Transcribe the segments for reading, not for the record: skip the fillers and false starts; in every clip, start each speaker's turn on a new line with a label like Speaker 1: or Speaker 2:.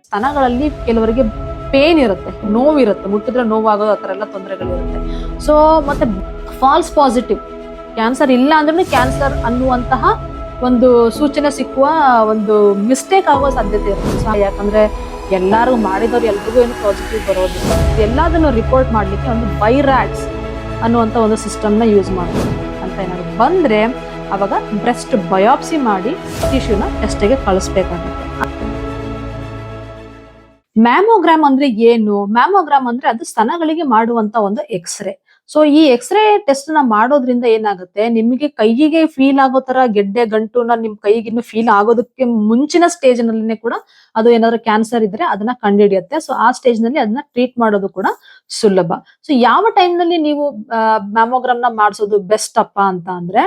Speaker 1: ಸ್ತನಗಳಲ್ಲಿ ಕೆಲವರಿಗೆ ಪೇನ್ ಇರುತ್ತೆ, ನೋವಿರುತ್ತೆ, ಮುಟ್ಟಿದ್ರೆ ನೋವಾಗೋದು, ಆ ಥರ ಎಲ್ಲ ತೊಂದರೆಗಳಿರುತ್ತೆ. ಸೊ ಮತ್ತೆ ಫಾಲ್ಸ್ ಪಾಸಿಟಿವ್, ಕ್ಯಾನ್ಸರ್ ಇಲ್ಲ ಅಂದ್ರೂ ಕ್ಯಾನ್ಸರ್ ಅನ್ನುವಂತಹ ಒಂದು ಸೂಚನೆ ಸಿಕ್ಕುವ ಒಂದು ಮಿಸ್ಟೇಕ್ ಆಗೋ ಸಾಧ್ಯತೆ ಇರುತ್ತೆ. ಯಾಕಂದ್ರೆ ಎಲ್ಲಾರು ಮಾಡಿದವ್ರು ಎಲ್ರಿಗೂ ಏನು ಪಾಸಿಟಿವ್ ಬರೋದಿಲ್ಲ. ಎಲ್ಲದನ್ನು ರಿಪೋರ್ಟ್ ಮಾಡ್ಲಿಕ್ಕೆ ಒಂದು ಬೈರಾಟ್ಸ್ ಅನ್ನುವಂಥ ಒಂದು ಸಿಸ್ಟಮ್ನ ಯೂಸ್ ಮಾಡ್ತಾರೆ. ಅಂತ ಏನಾದ್ರು ಬಂದ್ರೆ ಅವಾಗ ಬ್ರೆಸ್ಟ್ ಬಯಾಪ್ಸಿ ಮಾಡಿ ಟಿಶ್ಯೂನ ಟೆಸ್ಟಿಗೆ ಕಳಿಸ್ಬೇಕಾಗುತ್ತೆ. ಮ್ಯಾಮೋಗ್ರಾಮ್ ಅಂದ್ರೆ ಏನು? ಮ್ಯಾಮೋಗ್ರಾಮ್ ಅಂದ್ರೆ ಅದು ಸ್ತನಗಳಿಗೆ ಮಾಡುವಂತ ಒಂದು ಎಕ್ಸ್ರೇ. ಸೊ ಈ ಎಕ್ಸ್ರೇ ಟೆಸ್ಟ್ ನ ಮಾಡೋದ್ರಿಂದ ಏನಾಗುತ್ತೆ, ನಿಮಗೆ ಕೈಗೆ ಫೀಲ್ ಆಗೋ ತರ ಗೆಡ್ಡೆ ಗಂಟುನ ನಿಮ್ ಕೈಗೆ ಇನ್ನು ಫೀಲ್ ಆಗೋದಕ್ಕೆ ಮುಂಚಿನ ಸ್ಟೇಜ್ ನಲ್ಲಿ ಕೂಡ ಅದು ಏನಾದ್ರು ಕ್ಯಾನ್ಸರ್ ಇದ್ರೆ ಅದನ್ನ ಕಂಡುಹಿಡಿಯುತ್ತೆ. ಸೊ ಆ ಸ್ಟೇಜ್ ನಲ್ಲಿ ಅದನ್ನ ಟ್ರೀಟ್ ಮಾಡೋದು ಕೂಡ ಸುಲಭ. ಸೊ ಯಾವ ಟೈಮ್ ನಲ್ಲಿ ನೀವು ಮ್ಯಾಮೋಗ್ರಾಮ್ ನ ಮಾಡಿಸೋದು ಬೆಸ್ಟ್ ಅಪ್ಪ ಅಂತ ಅಂದ್ರೆ,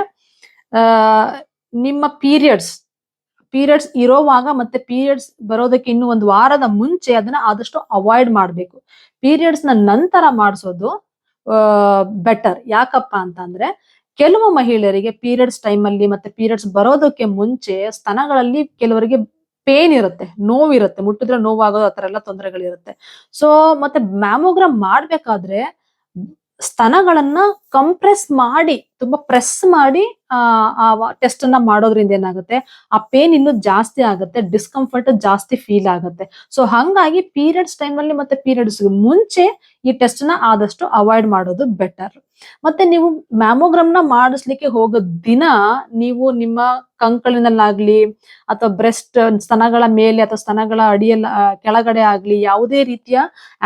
Speaker 1: ನಿಮ್ಮ ಪೀರಿಯಡ್ಸ್ ಇರೋವಾಗ ಮತ್ತೆ ಪೀರಿಯಡ್ಸ್ ಬರೋದಕ್ಕೆ ಇನ್ನು ಒಂದು ವಾರದ ಮುಂಚೆ ಅದನ್ನ ಆದಷ್ಟು ಅವಾಯ್ಡ್ ಮಾಡ್ಬೇಕು. ಪೀರಿಯಡ್ಸ್ ನ ನಂತರ ಮಾಡಿಸೋದು ಬೆಟರ್. ಯಾಕಪ್ಪ ಅಂತ ಅಂದ್ರೆ, ಕೆಲವು ಮಹಿಳೆಯರಿಗೆ ಪೀರಿಯಡ್ಸ್ ಟೈಮ್ ಅಲ್ಲಿ ಮತ್ತೆ ಪೀರಿಯಡ್ಸ್ ಬರೋದಕ್ಕೆ ಮುಂಚೆ ಸ್ತನಗಳಲ್ಲಿ ಕೆಲವರಿಗೆ ಪೇನ್ ಇರುತ್ತೆ, ನೋವಿರುತ್ತೆ, ಮುಟ್ಟಿದ್ರೆ ನೋವಾಗೋದು, ಆ ಥರ ಎಲ್ಲ ತೊಂದರೆಗಳಿರುತ್ತೆ. ಸೊ ಮತ್ತೆ ಮ್ಯಾಮೋಗ್ರಾಮ್ ಮಾಡ್ಬೇಕಾದ್ರೆ ಸ್ತನಗಳನ್ನ ಕಂಪ್ರೆಸ್ ಮಾಡಿ, ತುಂಬಾ ಪ್ರೆಸ್ ಮಾಡಿ ಆ ಟೆಸ್ಟ್ ಅನ್ನ ಮಾಡೋದ್ರಿಂದ ಏನಾಗುತ್ತೆ, ಆ ಪೇನ್ ಇನ್ನೂ ಜಾಸ್ತಿ ಆಗುತ್ತೆ, ಡಿಸ್ಕಂಫರ್ಟ್ ಜಾಸ್ತಿ ಫೀಲ್ ಆಗುತ್ತೆ. ಸೊ ಹಂಗಾಗಿ ಪೀರಿಯಡ್ಸ್ ಟೈಮ್ ಅಲ್ಲಿ ಮತ್ತೆ ಪೀರಿಯಡ್ಸ್ ಮುಂಚೆ ಈ ಟೆಸ್ಟ್ ನ ಆದಷ್ಟು ಅವಾಯ್ಡ್ ಮಾಡೋದು ಬೆಟರ್. ಮತ್ತೆ ನೀವು ಮ್ಯಾಮೋಗ್ರಾಮ್ ನ ಮಾಡಿಸ್ಲಿಕ್ಕೆ ಹೋಗೋ ದಿನ ನೀವು ನಿಮ್ಮ ಕಂಕಳಿನಲ್ಲಾಗ್ಲಿ ಅಥವಾ ಬ್ರೆಸ್ಟ್ ಸ್ತನಗಳ ಮೇಲೆ ಅಥವಾ ಸ್ತನಗಳ ಅಡಿಯಲ್ಲಿ ಕೆಳಗಡೆ ಆಗ್ಲಿ ಯಾವುದೇ ರೀತಿಯ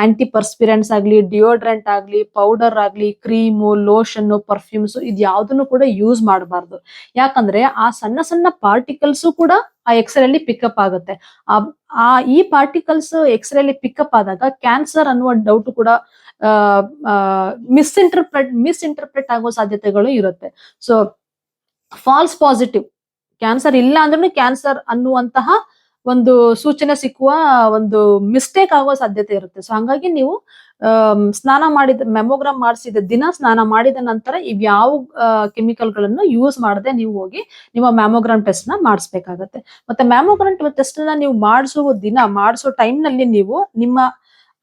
Speaker 1: ಆಂಟಿ ಪರ್ಸ್ಪಿರೆಂಟ್ಸ್ ಆಗ್ಲಿ, ಡಿಯೋಡ್ರೆಂಟ್ ಆಗ್ಲಿ, ಪೌಡರ್ ಆಗ್ಲಿ, ಕ್ರೀಮು, ಲೋಷನ್, ಪರ್ಫ್ಯೂಮ್ಸ್ ಇದು ಯಾವ್ದನ್ನು ಕೂಡ ಯೂಸ್ ಮಾಡಬಾರ್ದು. ಯಾಕಂದ್ರೆ ಆ ಸಣ್ಣ ಸಣ್ಣ ಪಾರ್ಟಿಕಲ್ಸ್ ಕೂಡ ಆ ಎಕ್ಸ್ರೇ ಅಲ್ಲಿ ಪಿಕಪ್ ಆಗುತ್ತೆ. ಈ ಪಾರ್ಟಿಕಲ್ಸ್ ಎಕ್ಸ್ರೇ ಅಲ್ಲಿ ಪಿಕಪ್ ಆದಾಗ ಕ್ಯಾನ್ಸರ್ ಅನ್ನುವ ಡೌಟ್ ಕೂಡ ಮಿಸ್ಇಂಟರ್ಪ್ರೆಟ್ ಆಗೋ ಸಾಧ್ಯತೆಗಳು ಇರುತ್ತೆ. ಸೊ ಫಾಲ್ಸ್ ಪಾಸಿಟಿವ್, ಕ್ಯಾನ್ಸರ್ ಇಲ್ಲ ಅಂದ್ರೂ ಕ್ಯಾನ್ಸರ್ ಅನ್ನುವಂತಹ ಒಂದು ಸೂಚನೆ ಸಿಕ್ಕುವ ಒಂದು ಮಿಸ್ಟೇಕ್ ಆಗೋ ಸಾಧ್ಯತೆ ಇರುತ್ತೆ. ಸೊ ಹಂಗಾಗಿ ನೀವು ಸ್ನಾನ ಮಾಡಿದ ಮ್ಯಾಮೋಗ್ರಾಮ್ ಮಾಡಿಸಿದ ದಿನ, ಸ್ನಾನ ಮಾಡಿದ ನಂತರ ಇವ್ಯಾವ ಕೆಮಿಕಲ್ ಗಳನ್ನು ಯೂಸ್ ಮಾಡದೆ ನೀವು ಹೋಗಿ ನಿಮ್ಮ ಮ್ಯಾಮೋಗ್ರಾಮ್ ಟೆಸ್ಟ್ ನ ಮಾಡಿಸ್ಬೇಕಾಗತ್ತೆ. ಮತ್ತೆ ಮ್ಯಾಮೋಗ್ರಾಮ್ ಟೆಸ್ಟ್ ನ ನೀವು ಮಾಡಿಸೋ ಟೈಮ್ ನಲ್ಲಿ ನೀವು ನಿಮ್ಮ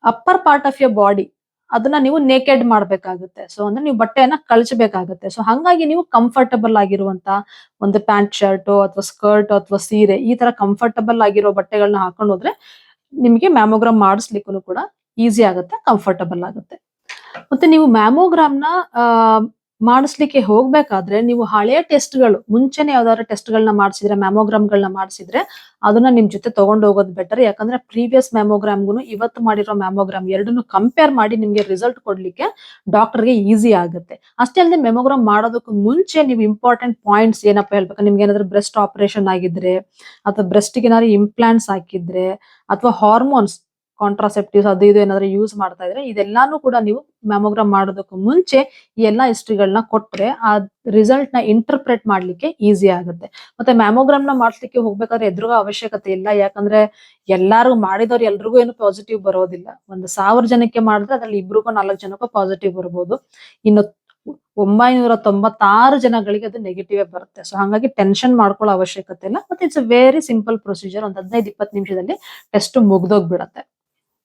Speaker 1: upper part of your body ಅದನ್ನ ನೀವು ನೇಕೆಡ್ ಮಾಡ್ಬೇಕಾಗುತ್ತೆ. ಸೊ ಅಂದ್ರೆ ನೀವು ಬಟ್ಟೆಯನ್ನ ಕಳಚಬೇಕಾಗುತ್ತೆ. ಸೊ ಹಂಗಾಗಿ ನೀವು ಕಂಫರ್ಟಬಲ್ ಆಗಿರುವಂತ ಒಂದು ಪ್ಯಾಂಟ್ ಶರ್ಟ್ ಅಥವಾ ಸ್ಕರ್ಟ್ ಅಥವಾ ಸೀರೆ, ಈ ತರ ಕಂಫರ್ಟಬಲ್ ಆಗಿರೋ ಬಟ್ಟೆಗಳನ್ನ ಹಾಕೊಂಡು ಹೋದ್ರೆ ನಿಮಗೆ ಮ್ಯಾಮೋಗ್ರಾಮ್ ಮಾಡಿಸ್ಲಿಕ್ಕೂ ಕೂಡ ಈಸಿ ಆಗುತ್ತೆ, ಕಂಫರ್ಟಬಲ್ ಆಗುತ್ತೆ. ಮತ್ತೆ ನೀವು ಮ್ಯಾಮೋಗ್ರಾಮ್ ನ ಮಾಡಿಸ್ಲಿಕ್ಕೆ ಹೋಗ್ಬೇಕಾದ್ರೆ ನೀವು ಹಳೆಯ ಟೆಸ್ಟ್ಗಳು, ಮುಂಚೆನೆ ಯಾವ್ದಾದ್ರು ಟೆಸ್ಟ್ಗಳನ್ನ ಮಾಡಿಸಿದ್ರೆ, ಮ್ಯಾಮೋಗ್ರಾಮ್ಗಳನ್ನ ಮಾಡಿಸಿದ್ರೆ ಅದನ್ನ ನಿಮ್ ಜೊತೆ ತಗೊಂಡು ಹೋಗೋದು ಬೆಟರ್. ಯಾಕಂದ್ರೆ ಪ್ರೀವಿಯಸ್ ಮ್ಯಾಮೋಗ್ರಾಮ್ಗೂ ಇವತ್ತು ಮಾಡಿರೋ ಮ್ಯಾಮೋಗ್ರಾಮ್ ಎರಡನ್ನು ಕಂಪೇರ್ ಮಾಡಿ ನಿಮ್ಗೆ ರಿಸಲ್ಟ್ ಕೊಡ್ಲಿಕ್ಕೆ ಡಾಕ್ಟರ್ಗೆ ಈಸಿ ಆಗುತ್ತೆ. ಅಷ್ಟೇ ಅಲ್ಲದೆ ಮ್ಯಾಮೋಗ್ರಾಮ್ ಮಾಡೋದಕ್ಕೂ ಮುಂಚೆ ನೀವು ಇಂಪಾರ್ಟೆಂಟ್ ಪಾಯಿಂಟ್ಸ್ ಏನಪ್ಪ ಹೇಳ್ಬೇಕು, ನಿಮ್ಗೆ ಏನಾದ್ರು ಬ್ರೆಸ್ಟ್ ಆಪರೇಷನ್ ಆಗಿದ್ರೆ ಅಥವಾ ಬ್ರೆಸ್ಟ್ಗೆ ಏನಾದ್ರು ಇಂಪ್ಲಾಂಟ್ಸ್ ಹಾಕಿದ್ರೆ ಅಥವಾ ಹಾರ್ಮೋನ್ಸ್, ಕಾಂಟ್ರಾಸೆಪ್ಟಿವ್ಸ್ ಅದು ಇದು ಏನಾದ್ರು ಯೂಸ್ ಮಾಡ್ತಾ ಇದ್ರೆ ಇದೆಲ್ಲಾನು ಕೂಡ ನೀವು ಮ್ಯಾಮೋಗ್ರಾಮ್ ಮಾಡೋದಕ್ಕೂ ಮುಂಚೆ ಈ ಎಲ್ಲಾ ಹಿಸ್ಟ್ರಿಗಳನ್ನ ಕೊಟ್ರೆ ಆ ರಿಸಲ್ಟ್ ನ ಇಂಟರ್ಪ್ರೆಟ್ ಮಾಡ್ಲಿಕ್ಕೆ ಈಸಿ ಆಗುತ್ತೆ. ಮತ್ತೆ ಮ್ಯಾಮೋಗ್ರಾಮ್ ನ ಮಾಡ್ಲಿಕ್ಕೆ ಹೋಗ್ಬೇಕಾದ್ರೆ ಎದುರುಗೋ ಅವಶ್ಯಕತೆ ಇಲ್ಲ. ಯಾಕಂದ್ರೆ ಮಾಡಿದವ್ರು ಎಲ್ರಿಗೂ ಏನು ಪಾಸಿಟಿವ್ ಬರೋದಿಲ್ಲ. 1000 ಜನಕ್ಕೆ ಮಾಡಿದ್ರೆ ಅದ್ರಲ್ಲಿ 2-4 ಜನಕ್ಕೂ ಪಾಸಿಟಿವ್ ಬರ್ಬೋದು. ಇನ್ನು 996 ಜನಗಳಿಗೆ ಅದು ನೆಗೆಟಿವ್ ಬರುತ್ತೆ. ಸೊ ಹಾಗಾಗಿ ಟೆನ್ಷನ್ ಮಾಡ್ಕೊಳ್ಳೋ ಅವಶ್ಯಕತೆ ಇಲ್ಲ. ಮತ್ತೆ it's a very simple procedure. 15-20 ನಿಮಿಷದಲ್ಲಿ ಟೆಸ್ಟ್ ಮುಗ್ದೋಗ್ಬಿಡತ್ತೆ.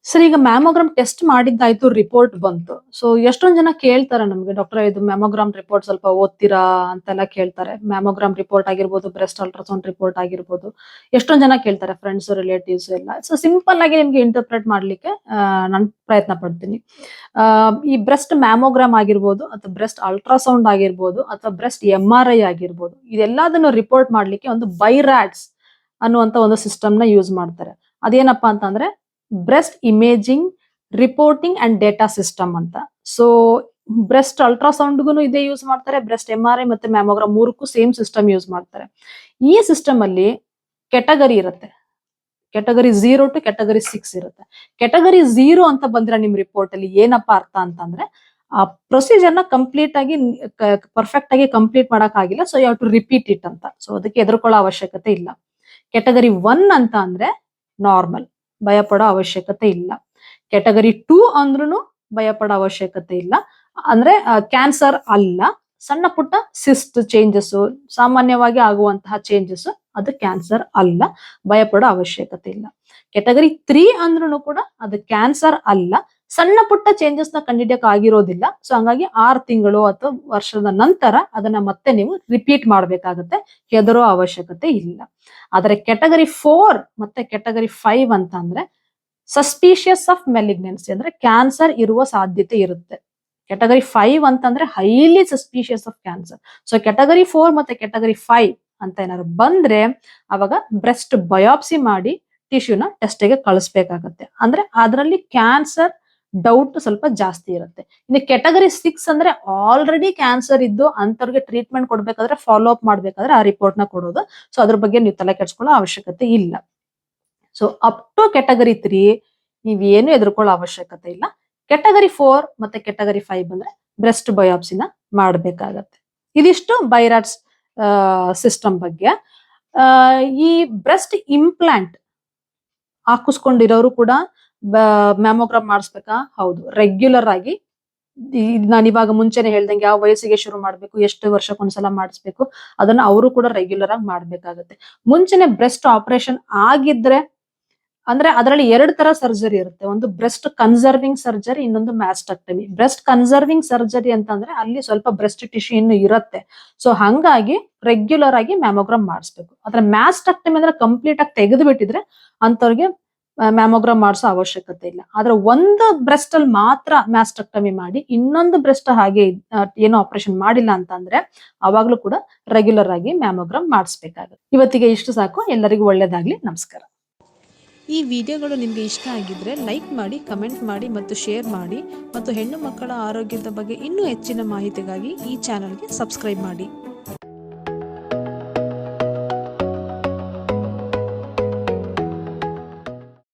Speaker 1: ಸರ್, ಈಗ ಮ್ಯಾಮೋಗ್ರಾಮ್ ಟೆಸ್ಟ್ ಮಾಡಿದ್ದಾಯ್ತು, ರಿಪೋರ್ಟ್ ಬಂತು. ಸೊ ಎಷ್ಟೊಂದ್ ಜನ ಕೇಳ್ತಾರೆ ನಮ್ಗೆ, ಡಾಕ್ಟರ್ ಇದು ಮ್ಯಾಮೋಗ್ರಾಮ್ ರಿಪೋರ್ಟ್ ಸ್ವಲ್ಪ ಓದ್ತೀರಾ ಅಂತೆಲ್ಲ ಕೇಳ್ತಾರೆ. ಮ್ಯಾಮೋಗ್ರಾಮ್ ರಿಪೋರ್ಟ್ ಆಗಿರ್ಬೋದು, ಬ್ರೆಸ್ಟ್ ಅಲ್ಟ್ರಾಸೌಂಡ್ ರಿಪೋರ್ಟ್ ಆಗಿರ್ಬೋದು, ಎಷ್ಟೊಂದ್ ಜನ ಕೇಳ್ತಾರೆ, ಫ್ರೆಂಡ್ಸ್, ರಿಲೇಟಿವ್ಸ್ ಎಲ್ಲ. ಸೊ ಸಿಂಪಲ್ ಆಗಿ ನಿಮ್ಗೆ ಇಂಟರ್ಪ್ರೆಟ್ ಮಾಡ್ಲಿಕ್ಕೆ ನಾನು ಪ್ರಯತ್ನ ಪಡ್ತೀನಿ. ಈ ಬ್ರೆಸ್ಟ್ ಮ್ಯಾಮೋಗ್ರಾಮ್ ಆಗಿರ್ಬೋದು ಅಥವಾ ಬ್ರೆಸ್ಟ್ ಅಲ್ಟ್ರಾಸೌಂಡ್ ಆಗಿರ್ಬೋದು ಅಥವಾ ಬ್ರೆಸ್ಟ್ MRI ಆಗಿರ್ಬೋದು, ಇದೆಲ್ಲದನ್ನು ರಿಪೋರ್ಟ್ ಮಾಡ್ಲಿಕ್ಕೆ ಒಂದು ಬೈರಾಟ್ಸ್ ಅನ್ನುವಂತ ಒಂದು ಸಿಸ್ಟಮ್ ನ ಯೂಸ್ ಮಾಡ್ತಾರೆ. ಅದೇನಪ್ಪಾ ಅಂತಂದ್ರೆ breast imaging reporting and data system ಅಂತ. ಸೊ ಬ್ರೆಸ್ಟ್ ಅಲ್ಟ್ರಾಸೌಂಡ್ಗೂ ಇದೇ ಯೂಸ್ ಮಾಡ್ತಾರೆ, ಬ್ರೆಸ್ಟ್ MRI ಮತ್ತೆ ಮ್ಯಾಮೋಗ್ರಾಮ್ ಮೂರಕ್ಕೂ ಸೇಮ್ ಸಿಸ್ಟಮ್ ಯೂಸ್ ಮಾಡ್ತಾರೆ. ಈ ಸಿಸ್ಟಮ್ ಅಲ್ಲಿ ಕೆಟಗರಿ ಇರುತ್ತೆ. ಕೆಟಗರಿ 0 to ಕೆಟಗರಿ 6 ಇರುತ್ತೆ. ಕೆಟಗರಿ 0 ಅಂತ ಬಂದ್ರೆ ನಿಮ್ ರಿಪೋರ್ಟ್ ಅಲ್ಲಿ ಏನಪ್ಪಾ ಅರ್ಥ ಅಂತಂದ್ರೆ, ಆ ಪ್ರೊಸೀಜರ್ ನ ಕಂಪ್ಲೀಟ್ ಆಗಿ ಪರ್ಫೆಕ್ಟ್ ಆಗಿ ಕಂಪ್ಲೀಟ್ ಮಾಡಕ್ ಆಗಿಲ್ಲ, so you have to repeat it ಅಂತ. ಸೊ ಅದಕ್ಕೆ ಹೆದರ್ಕೊಳ್ಳೋ ಅವಶ್ಯಕತೆ ಇಲ್ಲ. ಕೆಟಗರಿ 1 ಅಂತ ಅಂದ್ರೆ ನಾರ್ಮಲ್, ಭಯಪಡೋ ಅವಶ್ಯಕತೆ ಇಲ್ಲ. ಕೆಟಗರಿ 2 ಅಂದ್ರೂ ಭಯಪಡೋ ಅವಶ್ಯಕತೆ ಇಲ್ಲ. ಅಂದ್ರೆ ಕ್ಯಾನ್ಸರ್ ಅಲ್ಲ, ಸಣ್ಣ ಪುಟ್ಟ ಸಿಸ್ಟ್ ಚೇಂಜಸ್, ಸಾಮಾನ್ಯವಾಗಿ ಆಗುವಂತಹ ಚೇಂಜಸ್ ಅದು ಕ್ಯಾನ್ಸರ್ ಅಲ್ಲ, ಭಯಪಡೋ ಅವಶ್ಯಕತೆ ಇಲ್ಲ. ಕ್ಯಾಟಗರಿ 3 ಅಂದ್ರೂ ಕೂಡ ಅದು ಕ್ಯಾನ್ಸರ್ ಅಲ್ಲ, ಸಣ್ಣ ಪುಟ್ಟ ಚೇಂಜಸ್ ನ ಕಂಡಿಡಿಯಕ್ ಆಗಿರೋದಿಲ್ಲ. ಸೊ ಹಂಗಾಗಿ 6 ತಿಂಗಳು ಅಥವಾ ವರ್ಷದ ನಂತರ ಅದನ್ನ ಮತ್ತೆ ನೀವು ರಿಪೀಟ್ ಮಾಡ್ಬೇಕಾಗತ್ತೆ, ಹೆದರೋ ಅವಶ್ಯಕತೆ ಇಲ್ಲ. ಆದ್ರೆ ಕ್ಯಾಟಗರಿ 4 ಮತ್ತೆ ಕ್ಯಾಟಗರಿ 5 ಅಂತ ಅಂದ್ರೆ ಸಸ್ಪಿಷಿಯಸ್ ಆಫ್ ಮೆಲಿಗ್ನೆನ್ಸಿ, ಅಂದ್ರೆ ಕ್ಯಾನ್ಸರ್ ಇರುವ ಸಾಧ್ಯತೆ ಇರುತ್ತೆ. ಕ್ಯಾಟಗರಿ 5 ಅಂತಂದ್ರೆ highly suspicious of cancer. So category 4 ಮತ್ತೆ ಕ್ಯಾಟಗರಿ 5 ಅಂತ ಏನಾದ್ರು ಬಂದ್ರೆ ಅವಾಗ ಬ್ರೆಸ್ಟ್ ಬಯಾಪ್ಸಿ ಮಾಡಿ ಟಿಶ್ಯೂನ ಟೆಸ್ಟ್ಗೆ ಕಳಿಸ್ಬೇಕಾಗತ್ತೆ. ಅಂದ್ರೆ ಅದರಲ್ಲಿ ಕ್ಯಾನ್ಸರ್ ಡೌಟ್ ಸ್ವಲ್ಪ ಜಾಸ್ತಿ ಇರುತ್ತೆ. ಇನ್ನು ಕ್ಯಾಟಗರಿ 6 ಅಂದ್ರೆ ಆಲ್ರೆಡಿ ಕ್ಯಾನ್ಸರ್ ಇದ್ದು ಅಂತವ್ರಿಗೆ ಟ್ರೀಟ್ಮೆಂಟ್ ಕೊಡ್ಬೇಕಾದ್ರೆ ಫಾಲೋ ಅಪ್ ಮಾಡ್ಬೇಕಾದ್ರೆ ಆ ರಿಪೋರ್ಟ್ ನ ಕೊಡೋದು. ಸೊ ಅದ್ರ ಬಗ್ಗೆ ನೀವು ತಲೆ ಕೆಡ್ಸ್ಕೊಳ್ಳೋ ಅವಶ್ಯಕತೆ ಇಲ್ಲ. ಸೊ ಅಪ್ ಟು ಕ್ಯಾಟಗರಿ 3 ನೀವೇನು ಎದುರ್ಕೊಳ್ಳೋ ಅವಶ್ಯಕತೆ ಇಲ್ಲ. ಕ್ಯಾಟಗರಿ 4 ಮತ್ತೆ ಕ್ಯಾಟಗರಿ 5 ಬಂದ್ರೆ ಬ್ರೆಸ್ಟ್ ಬಯಾಪ್ಸಿನ ಮಾಡ್ಬೇಕಾಗತ್ತೆ. ಇದಿಷ್ಟು ಬೈರಾಟ್ಸ್ ಸಿಸ್ಟಮ್ ಬಗ್ಗೆ. ಈ ಬ್ರೆಸ್ಟ್ ಇಂಪ್ಲಾಂಟ್ ಹಾಕಿಸ್ಕೊಂಡಿರೋರು ಕೂಡ ಮ್ಯಾಮೋಗ್ರಾಮ್ ಮಾಡಿಸ್ಬೇಕಾ? ಹೌದು, ರೆಗ್ಯುಲರ್ ಆಗಿ. ನಾನು ಇವಾಗ ಮುಂಚೆನೆ ಹೇಳ್ದಂಗೆ ಯಾವ ವಯಸ್ಸಿಗೆ ಶುರು ಮಾಡ್ಬೇಕು, ಎಷ್ಟು ವರ್ಷಕ್ಕೊಂದ್ಸಲ ಮಾಡಿಸ್ಬೇಕು, ಅದನ್ನ ಅವರು ಕೂಡ ರೆಗ್ಯುಲರ್ ಆಗಿ ಮಾಡ್ಬೇಕಾಗತ್ತೆ. ಮುಂಚೆನೆ ಬ್ರೆಸ್ಟ್ ಆಪರೇಷನ್ ಆಗಿದ್ರೆ ಅಂದ್ರೆ ಅದರಲ್ಲಿ 2 ತರ ಸರ್ಜರಿ ಇರುತ್ತೆ. ಒಂದು ಬ್ರೆಸ್ಟ್ ಕನ್ಸರ್ವಿಂಗ್ ಸರ್ಜರಿ, ಇನ್ನೊಂದು ಮ್ಯಾಸ್ಟೆಕ್ಟಮಿ. ಬ್ರೆಸ್ಟ್ ಕನ್ಸರ್ವಿಂಗ್ ಸರ್ಜರಿ ಅಂತಂದ್ರೆ ಅಲ್ಲಿ ಸ್ವಲ್ಪ ಬ್ರೆಸ್ಟ್ ಟಿಶ್ಯೂ ಇನ್ನು ಇರುತ್ತೆ. ಸೊ ಹಂಗಾಗಿ ರೆಗ್ಯುಲರ್ ಆಗಿ ಮ್ಯಾಮೋಗ್ರಾಮ್ ಮಾಡಿಸ್ಬೇಕು. ಆದ್ರೆ ಮ್ಯಾಸ್ಟೆಕ್ಟಮಿ ಅಂದ್ರೆ ಕಂಪ್ಲೀಟ್ ಆಗಿ ತೆಗೆದು ಬಿಟ್ಟಿದ್ರೆ ಅಂತವ್ರಿಗೆ ಮ್ಯಾಮೋಗ್ರಾಮ್ ಮಾಡಿಸೋ ಅವಶ್ಯಕತೆ ಇಲ್ಲ. ಆದ್ರೆ ಒಂದು ಬ್ರೆಸ್ಟ್ ಅಲ್ಲಿ ಮಾತ್ರ ಮ್ಯಾಸ್ಟೆಕ್ಟಮಿ ಮಾಡಿ ಇನ್ನೊಂದು ಬ್ರೆಸ್ಟ್ ಹಾಗೆ ಏನು ಆಪರೇಷನ್ ಮಾಡಿಲ್ಲ ಅಂತಂದ್ರೆ ಅವಾಗ್ಲೂ ಕೂಡ ರೆಗ್ಯುಲರ್ ಆಗಿ ಮ್ಯಾಮೋಗ್ರಾಮ್ ಮಾಡಿಸ್ಬೇಕಾಗುತ್ತೆ. ಇವತ್ತಿಗೆ ಇಷ್ಟು ಸಾಕು. ಎಲ್ಲರಿಗೂ ಒಳ್ಳೇದಾಗ್ಲಿ. ನಮಸ್ಕಾರ.
Speaker 2: ಈ ವಿಡಿಯೋಗಳು ನಿಮಗೆ ಇಷ್ಟ ಆಗಿದ್ರೆ ಲೈಕ್ ಮಾಡಿ, ಕಮೆಂಟ್ ಮಾಡಿ ಮತ್ತು ಶೇರ್ ಮಾಡಿ. ಮತ್ತು ಹೆಣ್ಣು ಮಕ್ಕಳ ಆರೋಗ್ಯದ ಬಗ್ಗೆ ಇನ್ನೂ ಹೆಚ್ಚಿನ ಮಾಹಿತಿಗಾಗಿ ಈ ಚಾನಲ್ಗೆ ಸಬ್ಸ್ಕ್ರೈಬ್ ಮಾಡಿ.